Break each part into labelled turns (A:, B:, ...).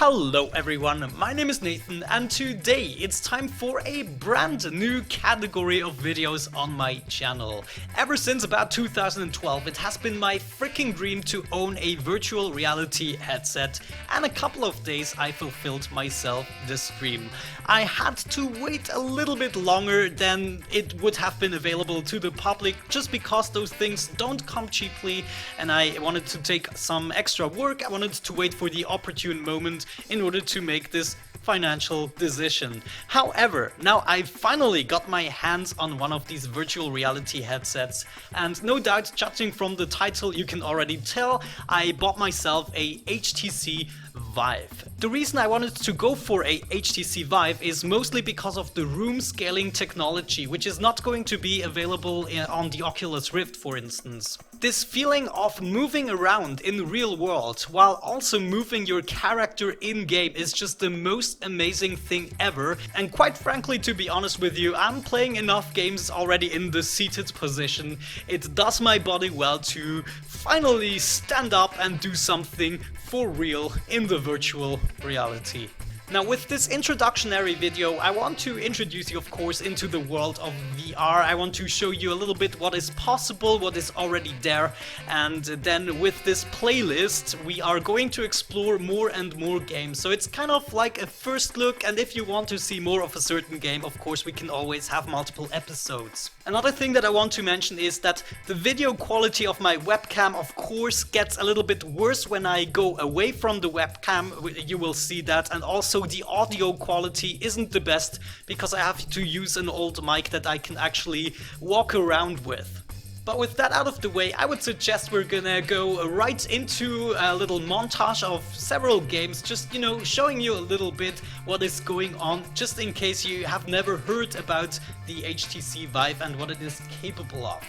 A: Hello everyone, my name is Nathan and today it's time for a brand new category of videos on my channel. Ever since about 2012 it has been my freaking dream to own a virtual reality headset, and a couple of days I fulfilled myself this dream. I had to wait a little bit longer than it would have been available to the public just because those things don't come cheaply, and I wanted to take some extra work. I wanted to wait for the opportune moment in order to make this financial decision. However, now I finally got my hands on one of these virtual reality headsets, and no doubt, judging from the title, you can already tell I bought myself a HTC Vive. The reason I wanted to go for a HTC Vive is mostly because of the room scaling technology, which is not going to be available on the Oculus Rift, for instance. This feeling of moving around in the real world while also moving your character in-game is just the most amazing thing ever, and quite frankly, to be honest with you, I'm playing enough games already in the seated position. It does my body well to finally stand up and do something for real in the virtual reality. Now, with this introductionary video, I want to introduce you, of course, into the world of VR. I want to show you a little bit what is possible, what is already there, and then with this playlist, we are going to explore more and more games. So it's kind of like a first look, and if you want to see more of a certain game, of course, we can always have multiple episodes. Another thing that I want to mention is that the video quality of my webcam, of course, gets a little bit worse when I go away from the webcam. You will see that, and also the audio quality isn't the best because I have to use an old mic that I can actually walk around with. But with that out of the way, I would suggest we're gonna go right into a little montage of several games, just, you know, showing you a little bit what is going on, just in case you have never heard about the HTC Vive and what it is capable of.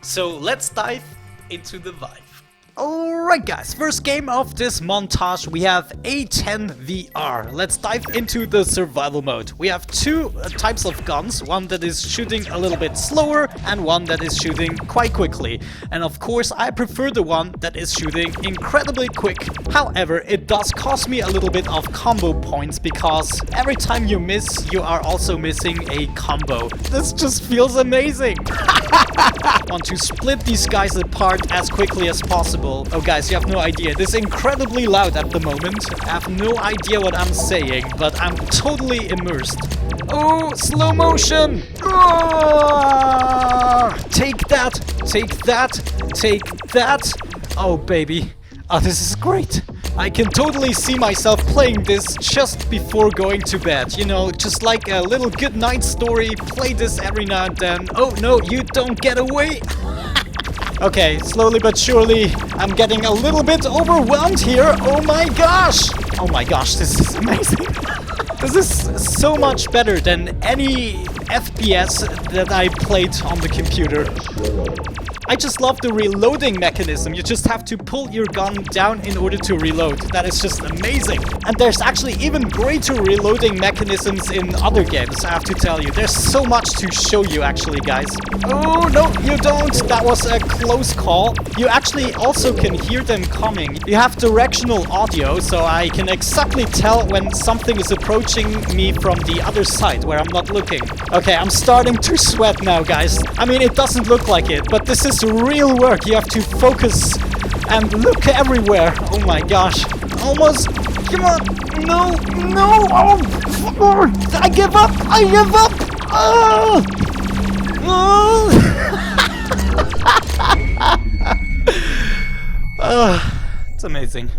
A: So let's dive into the Vive. Alright guys, first game of this montage, we have A10 VR. Let's dive into the survival mode. We have two types of guns, one that is shooting a little bit slower and one that is shooting quite quickly. And of course I prefer the one that is shooting incredibly quick. However, it does cost me a little bit of combo points because every time you miss, you are also missing a combo. This just feels amazing. Want to split these guys apart as quickly as possible. Oh guys, you have no idea, this is incredibly loud at the moment. I have no idea what I'm saying, but I'm totally immersed. Oh, slow motion! Oh, take that, take that, take that. Oh baby, oh this is great. I can totally see myself playing this just before going to bed. You know, just like a little good night story, play this every now and then. Oh no, you don't get away! Okay, slowly but surely, I'm getting a little bit overwhelmed here. Oh my gosh! Oh my gosh, this is amazing. This is so much better than any FPS that I played on the computer. I just love the reloading mechanism. You just have to pull your gun down in order to reload. That is just amazing. And there's actually even greater reloading mechanisms in other games, I have to tell you. There's so much to show you actually, guys. Oh, no, you don't. That was a close call. You actually also can hear them coming. You have directional audio, so I can exactly tell when something is approaching me from the other side where I'm not looking. Okay, I'm starting to sweat now, guys. I mean, it doesn't look like it, but this is real work. You have to focus and look everywhere. Oh my gosh. Almost. Come on. No. No. Oh. I give up. I give up. Oh. Oh. It's amazing.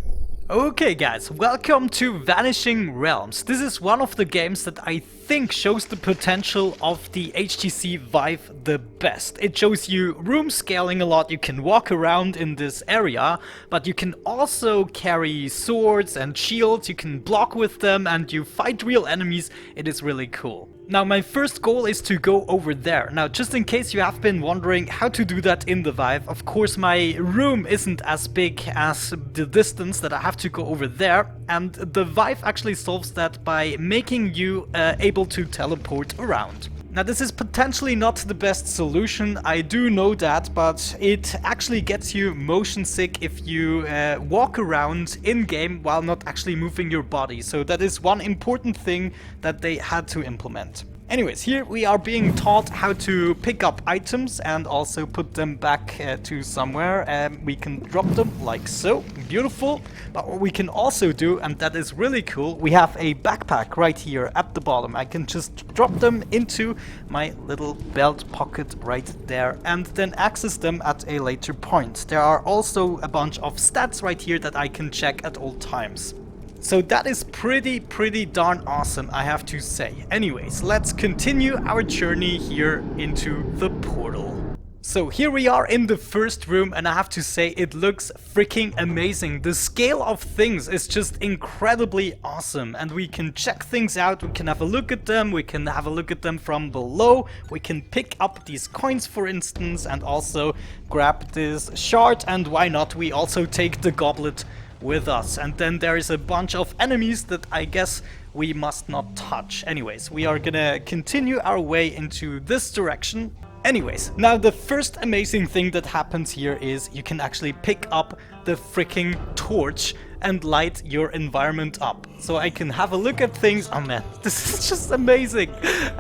A: Okay guys, welcome to Vanishing Realms. This is one of the games that I think shows the potential of the HTC Vive the best. It shows you room scaling a lot, you can walk around in this area, but you can also carry swords and shields, you can block with them and you fight real enemies. It is really cool. Now my first goal is to go over there. Now just in case you have been wondering how to do that in the Vive, of course my room isn't as big as the distance that I have to go over there, and the Vive actually solves that by making you able to teleport around. Now this is potentially not the best solution, I do know that, but it actually gets you motion sick if you walk around in-game while not actually moving your body. So that is one important thing that they had to implement. Anyways, here we are being taught how to pick up items and also put them back to somewhere. We can drop them like so. Beautiful. But what we can also do, and that is really cool, we have a backpack right here at the bottom. I can just drop them into my little belt pocket right there and then access them at a later point. There are also a bunch of stats right here that I can check at all times. So that is pretty darn awesome, I have to say. Anyways, let's continue our journey here into the portal. So here we are in the first room, and I have to say it looks freaking amazing. The scale of things is just incredibly awesome, and we can check things out, we can have a look at them, we can have a look at them from below, we can pick up these coins for instance, and also grab this shard, and why not, we also take the goblet with us. And then there is a bunch of enemies that I guess we must not touch. Anyways, we are gonna continue our way into this direction. Anyways, now the first amazing thing that happens here is you can actually pick up the freaking torch and light your environment up. So I can have a look at things. Oh man, this is just amazing.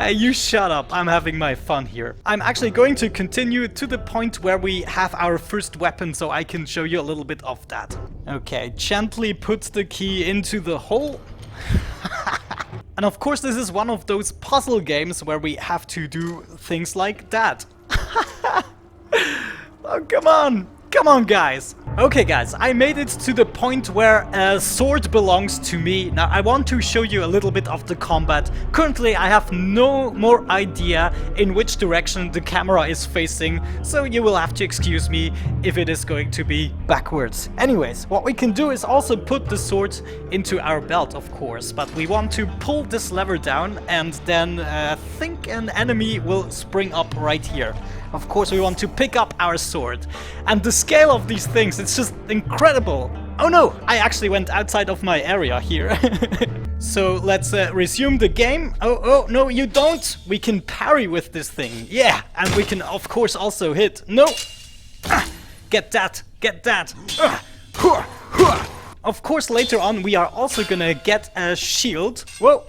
A: You shut up, I'm having my fun here. I'm actually going to continue to the point where we have our first weapon so I can show you a little bit of that. Okay, gently put the key into the hole. And of course this is one of those puzzle games where we have to do things like that. Oh, come on! Come on, guys! Okay, guys, I made it to the point where a sword belongs to me. Now, I want to show you a little bit of the combat. Currently, I have no more idea in which direction the camera is facing, so you will have to excuse me if it is going to be backwards. Anyways, what we can do is also put the sword into our belt, of course, but we want to pull this lever down, and then I think an enemy will spring up right here. Of course, we want to pick up our sword. And the scale of these things, it's just incredible. Oh no, I actually went outside of my area here. So let's resume the game. Oh, no, you don't. We can parry with this thing. Yeah, and we can, of course, also hit. No. Get that. Get that. Of course, later on, we are also gonna get a shield. Whoa.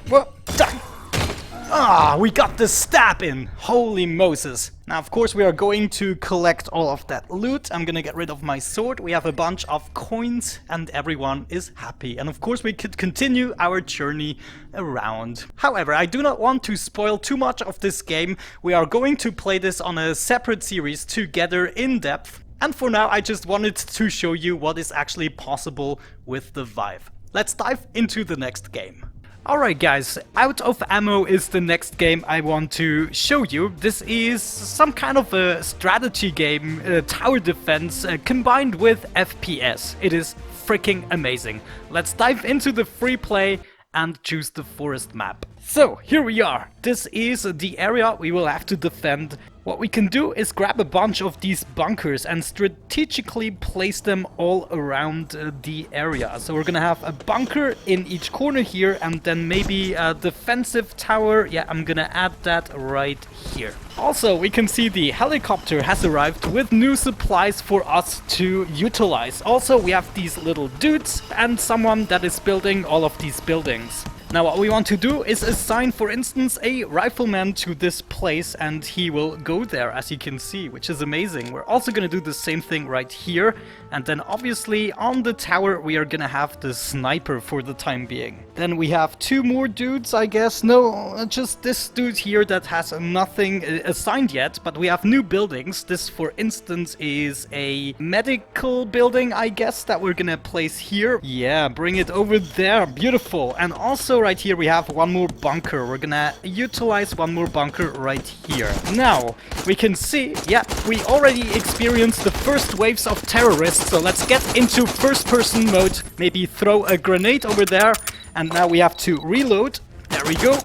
A: We got the stab in. Holy Moses. Now, of course, we are going to collect all of that loot. I'm gonna get rid of my sword. We have a bunch of coins and everyone is happy. And of course, we could continue our journey around. However, I do not want to spoil too much of this game. We are going to play this on a separate series together in depth. And for now, I just wanted to show you what is actually possible with the Vive. Let's dive into the next game. Alright guys, Out of Ammo is the next game I want to show you. This is some kind of a strategy game, tower defense, combined with FPS. It is freaking amazing. Let's dive into the free play and choose the forest map. So, here we are. This is the area we will have to defend. What we can do is grab a bunch of these bunkers and strategically place them all around the area. So we're gonna have a bunker in each corner here and then maybe a defensive tower. Yeah, I'm gonna add that right here. Also, we can see the helicopter has arrived with new supplies for us to utilize. Also, we have these little dudes and someone that is building all of these buildings. Now what we want to do is assign, for instance, a rifleman to this place and he will go there, as you can see, which is amazing. We're also going to do the same thing right here. And then obviously on the tower we are going to have the sniper for the time being. Then we have two more dudes, I guess. No, just this dude here that has nothing assigned yet, but we have new buildings. This, for instance, is a medical building, I guess, that we're going to place here. Yeah, bring it over there. Beautiful. And also right here we have one more bunker. We're gonna utilize one more bunker right here. Now, we can see, yeah, we already experienced the first waves of terrorists, so let's get into first-person mode. Maybe throw a grenade over there, and now we have to reload. There we go.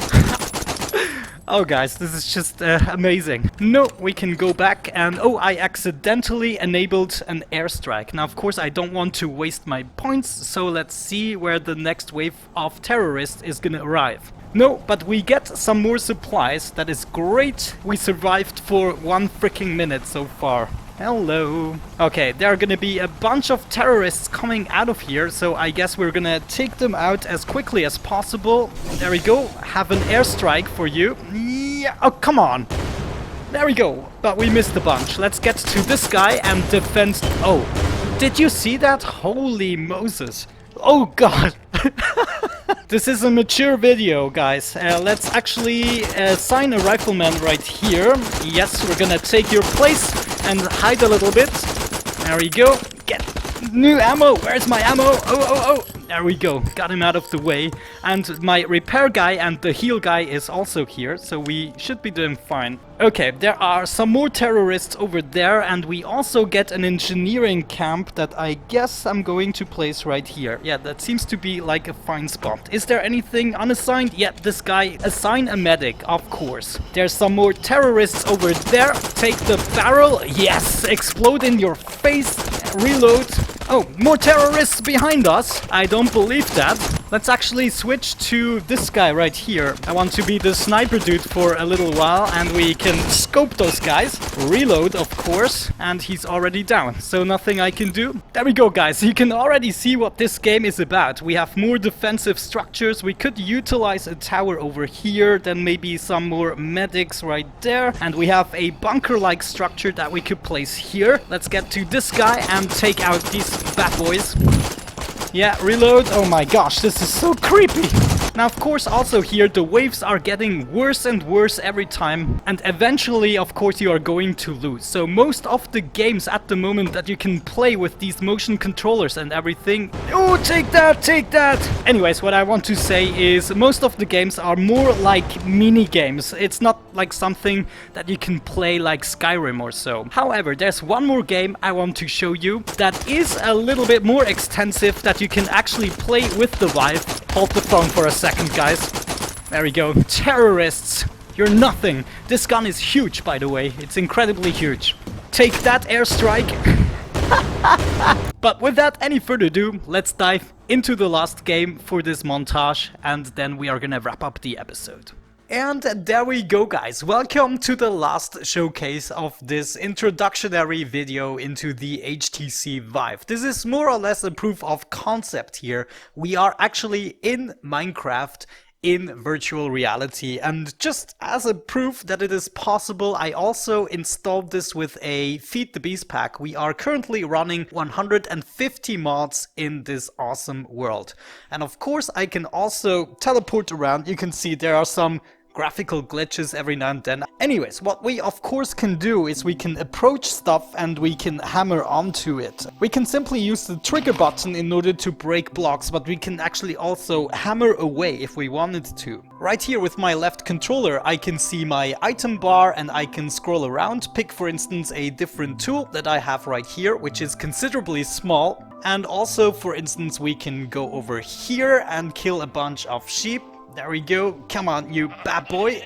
A: Oh guys, this is just amazing. No, we can go back and oh, I accidentally enabled an airstrike. Now of course I don't want to waste my points, so let's see where the next wave of terrorists is gonna arrive. No, but we get some more supplies. That is great. We survived for 1 freaking minute so far. Hello. Okay, there are gonna be a bunch of terrorists coming out of here, so I guess we're gonna take them out as quickly as possible. There we go. Have an airstrike for you. Yeah. Oh, come on. There we go. But we missed a bunch. Let's get to this guy and defend. Oh, did you see that? Holy Moses. Oh, God. This is a mature video, guys. Let's actually assign a rifleman right here. Yes, we're gonna take your place and hide a little bit. There we go. Get new ammo. Where's my ammo? Oh. There we go. Got him out of the way. And my repair guy and the heal guy is also here, so we should be doing fine. Okay, there are some more terrorists over there, and we also get an engineering camp that I guess I'm going to place right here. Yeah, that seems to be like a fine spot. Is there anything unassigned? Yeah, this guy. Assign a medic, of course. There's some more terrorists over there. Take the barrel. Yes, explode in your face. Reload. Oh, more terrorists behind us. I don't believe that. Let's actually switch to this guy right here. I want to be the sniper dude for a little while, and we can scope those guys. Reload, of course, and he's already down, so nothing I can do. There we go, guys. You can already see what this game is about. We have more defensive structures. We could utilize a tower over here, then maybe some more medics right there, and we have a bunker-like structure that we could place here. Let's get to this guy and take out these bad boys. Yeah, reload. Oh my gosh, this is so creepy. Now, of course, also here, the waves are getting worse and worse every time. And eventually, of course, you are going to lose. So most of the games at the moment that you can play with these motion controllers and everything... Oh, take that, take that! Anyways, what I want to say is most of the games are more like mini games. It's not like something that you can play like Skyrim or so. However, there's one more game I want to show you that is a little bit more extensive that you can actually play with the Vive. Hold the phone for a second, guys. There we go. Terrorists. You're nothing. This gun is huge, by the way. It's incredibly huge. Take that, airstrike. But without any further ado, let's dive into the last game for this montage, and then we are gonna wrap up the episode. And there we go, guys. Welcome to the last showcase of this introductionary video into the HTC Vive. This is more or less a proof of concept here. We are actually in Minecraft in virtual reality, and just as a proof that it is possible, I also installed this with a Feed the Beast pack. We are currently running 150 mods in this awesome world. And of course I can also teleport around. You can see there are some graphical glitches every now and then. Anyways, what we of course can do is we can approach stuff and we can hammer onto it. We can simply use the trigger button in order to break blocks, but we can actually also hammer away if we wanted to. Right here with my left controller, I can see my item bar and I can scroll around, pick for instance a different tool that I have right here, which is considerably small. And also, for instance, we can go over here and kill a bunch of sheep. There we go. Come on, you bad boy.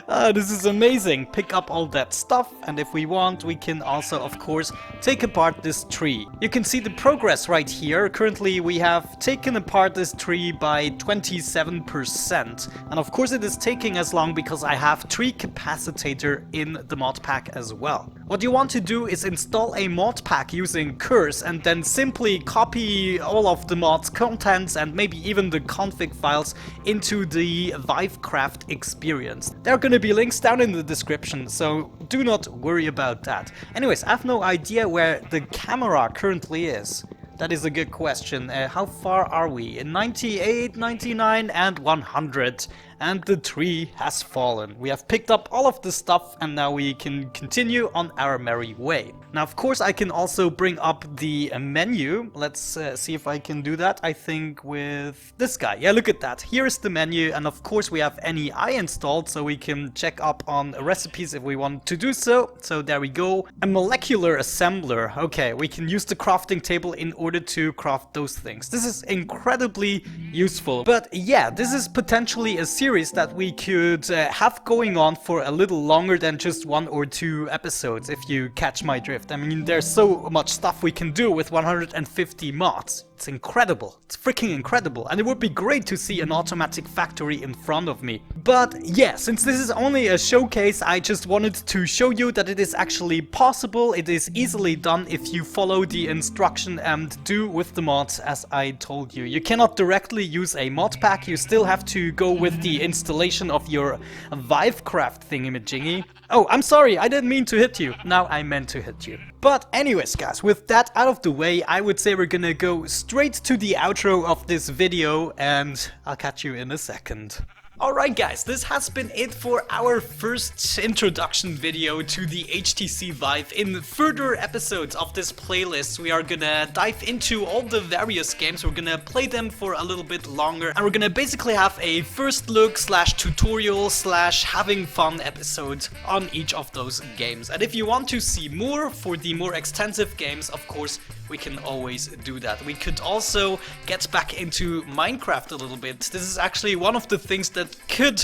A: This is amazing. Pick up all that stuff, and if we want, we can also, of course, take apart this tree. You can see the progress right here. Currently, we have taken apart this tree by 27%. And of course, it is taking as long because I have tree capacitator in the mod pack as well. What you want to do is install a mod pack using Curse and then simply copy all of the mod's contents and maybe even the config files into the Vivecraft experience. There are going to be links down in the description, so do not worry about that. Anyways, I have no idea where the camera currently is. That is a good question. How far are we? 98, 99 and 100. And the tree has fallen. We have picked up all of the stuff and now we can continue on our merry way. Now, of course, I can also bring up the menu. Let's see if I can do that. I think with this guy. Yeah, look at that. Here is the menu. And of course, we have NEI installed, so we can check up on recipes if we want to do so. So there we go. A molecular assembler. Okay, we can use the crafting table in order to craft those things. This is incredibly useful. But yeah, this is potentially a serious series that we could have going on for a little longer than just 1 or 2 episodes, if you catch my drift. I mean, there's so much stuff we can do with 150 mods. It's incredible. It's freaking incredible. And it would be great to see an automatic factory in front of me. But yeah, since this is only a showcase, I just wanted to show you that it is actually possible. It is easily done if you follow the instruction and do with the mods as I told you. You cannot directly use a mod pack. You still have to go with the installation of your Vivecraft thingamajiggy. Oh, I'm sorry, I didn't mean to hit you. Now I meant to hit you. But anyways, guys, with that out of the way, I would say we're gonna go straight to the outro of this video, and I'll catch you in a second. Alright guys, this has been it for our first introduction video to the HTC Vive. In further episodes of this playlist, we are gonna dive into all the various games. We're gonna play them for a little bit longer, and we're gonna basically have a first look slash tutorial slash having fun episode on each of those games. And if you want to see more for the more extensive games, of course, we can always do that. We could also get back into Minecraft a little bit. This is actually one of the things that could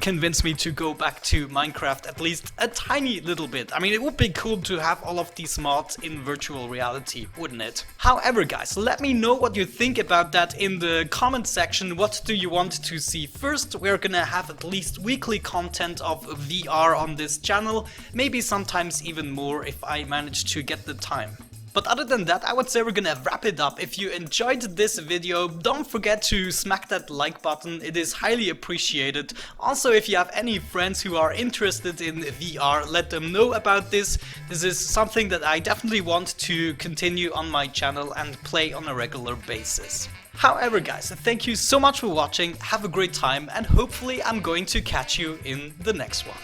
A: convince me to go back to Minecraft at least a tiny little bit. I mean, it would be cool to have all of these mods in virtual reality, wouldn't it? However, guys, let me know what you think about that in the comment section. What do you want to see first? We're gonna have at least weekly content of VR on this channel, maybe sometimes even more if I manage to get the time. But other than that, I would say we're gonna wrap it up. If you enjoyed this video, don't forget to smack that like button, it is highly appreciated. Also, if you have any friends who are interested in VR, let them know about this. This is something that I definitely want to continue on my channel and play on a regular basis. However guys, thank you so much for watching, have a great time, and hopefully I'm going to catch you in the next one.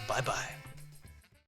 A: Bye bye.